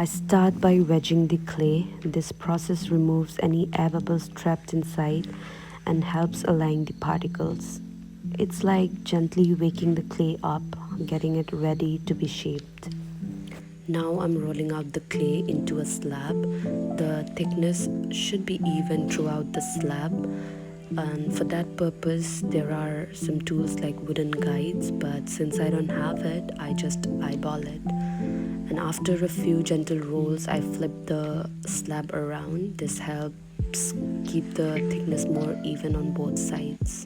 I start by wedging the clay. This process removes any air bubbles trapped inside and helps align the particles. It's like gently waking the clay up, getting it ready to be shaped. Now I'm rolling out the clay into a slab. The thickness should be even throughout the slab, and for that purpose there are some tools like wooden guides, but since I don't have it, I just eyeball it. And after a few gentle rolls, I flip the slab around. This helps keep the thickness more even on both sides.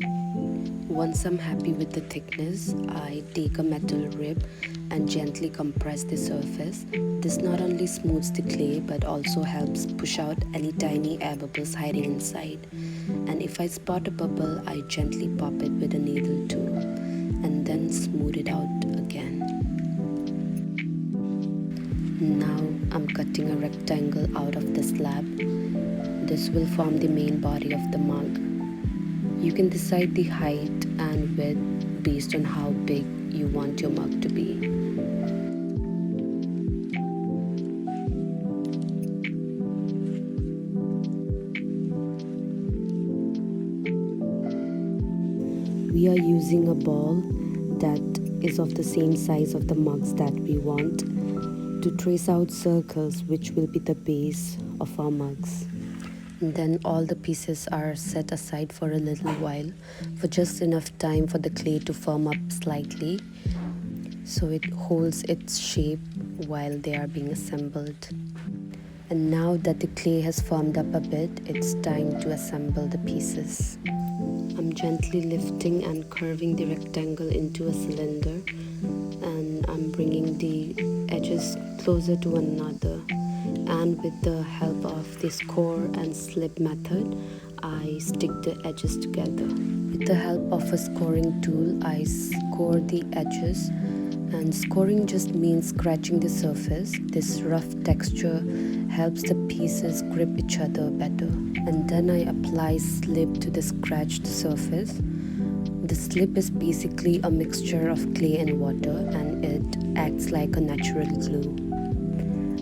Once I'm happy with the thickness, I take a metal rib and gently compress the surface. This not only smooths the clay but also helps push out any tiny air bubbles hiding inside. And if I spot a bubble, I gently pop it with a needle tool and then smooth it out again. Now I'm cutting a rectangle out of the slab. This will form the main body of the mug. You can decide the height and width based on how big you want your mug to be. We are using a ball that is of the same size of the mugs that we want to trace out circles, which will be the base of our mugs. And then all the pieces are set aside for a little while, for just enough time for the clay to firm up slightly so it holds its shape while they are being assembled. And now that the clay has firmed up a bit, it's time to assemble the pieces. I'm gently lifting and curving the rectangle into a cylinder, and I'm bringing the edges closer to one another. And with the help of the score and slip method, I stick the edges together. With the help of a scoring tool, I score the edges, and scoring just means scratching the surface. This rough texture helps the pieces grip each other better. And then I apply slip to the scratched surface. The slip is basically a mixture of clay and water, and it acts like a natural glue.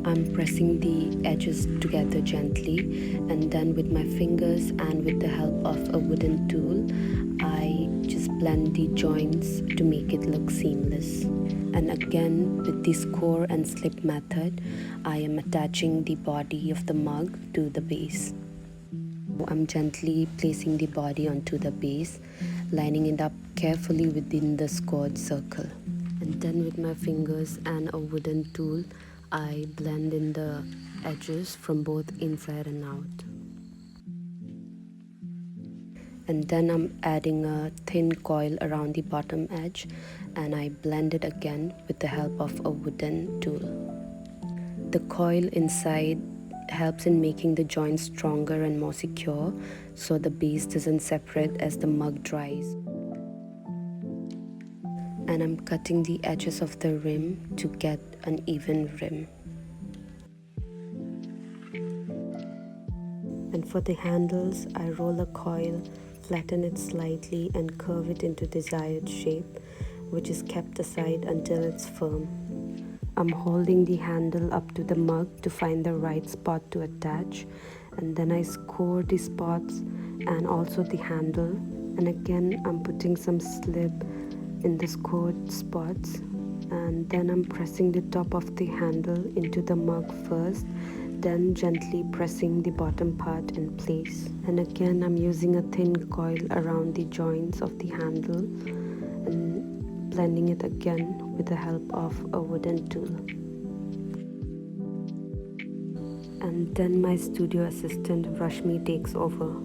I'm pressing the edges together gently, and then with my fingers and with the help of a wooden tool, I just blend the joints to make it look seamless. And again, with the score and slip method, I am attaching the body of the mug to the base. I'm gently placing the body onto the base, lining it up carefully within the scored circle. And then with my fingers and a wooden tool, I blend in the edges from both inside and out. And then I'm adding a thin coil around the bottom edge, and I blend it again with the help of a wooden tool. The coil inside helps in making the joints stronger and more secure, so the base doesn't separate as the mug dries. And I'm cutting the edges of the rim to get an even rim. And for the handles, I roll a coil, flatten it slightly and curve it into desired shape, which is kept aside until it's firm. I'm holding the handle up to the mug to find the right spot to attach, and then I score the spots and also the handle, and again I'm putting some slip in the scored spots, and then I'm pressing the top of the handle into the mug first, then gently pressing the bottom part in place. And again I'm using a thin coil around the joints of the handle and blending it again with the help of a wooden tool. And then my studio assistant Rashmi takes over.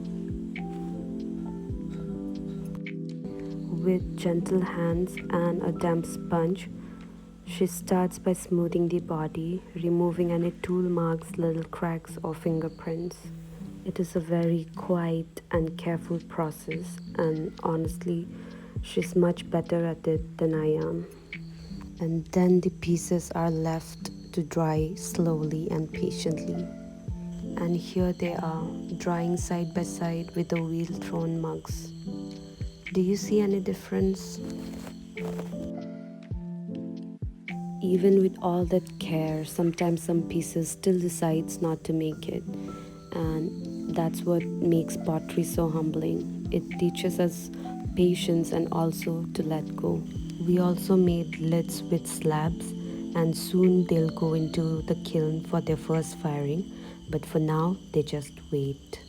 With gentle hands and a damp sponge, she starts by smoothing the body, removing any tool marks, little cracks or fingerprints. It is a very quiet and careful process, and honestly, she's much better at it than I am. And then the pieces are left to dry slowly and patiently. And here they are, drying side by side with the wheel-thrown mugs. Do you see any difference? Even with all that care, sometimes some pieces still decides not to make it. And that's what makes pottery so humbling. It teaches us patience and also to let go. We also made lids with slabs, and soon they'll go into the kiln for their first firing. But for now, they just wait.